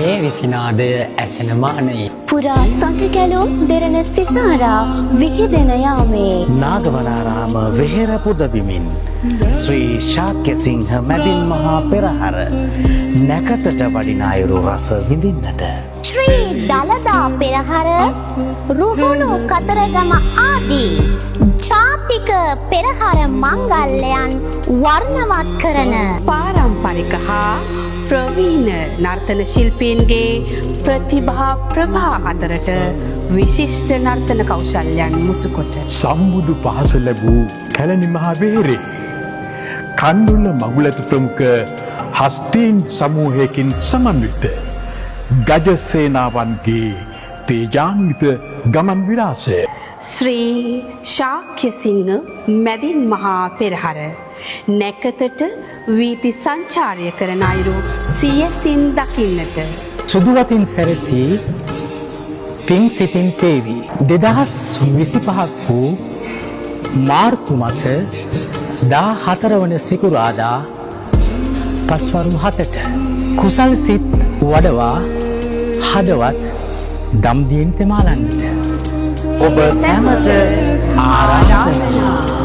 ශේ විසිනාද ඇසෙන මානයේ පුරා සංකකැලුම් දෙරණ සිසාරා විහිදෙන යාමේ නාගවනාරාම වෙහෙර පුදබිමින් ශ්‍රී ශාක්‍යසිංහ මැදින් මහා පෙරහර නැකතට වඩින අයුරු රස විඳින්නට ශ්‍රී දළදා පෙරහර රුහුණු කතරගම ආදී ජාතික පෙරහර මංගල්‍යයන් වර්ණවත් කරන පාරම්පරික හා ප්‍රවීණ නර්තන ශිල්පීන්ගේ ප්‍රතිභා ප්‍රභා අතරට විශිෂ්ට නර්තන කෞශල්‍යයන් මුසුකොට සම්බුදු පහස ලැබූ කැලණි මහා වෙහෙරේ කන්දුල මගුලතු ප්‍රමුඛ හස්තීන් සමූහයකින් සමන්විත ගජ සේනාවන්ගේ තේජාන්විත ගමන් විලාසය ශ්‍රී ශාක්‍යසිංහ මැදින් මහා පෙරහර නැකතට වීති සංචාරය කරන අයුරු සියසින් දකින්නට සුදුවතින් සැරසී පින් සිතින් කේවි 2025 වූ මාර්තු මස 14 වන සිකුරාදා පස්වරු 7ට කුසල් සිත් වඩවා හදවත් දම්දීන් තෙමාලන්නට ඔබ සැමට ආරාධනා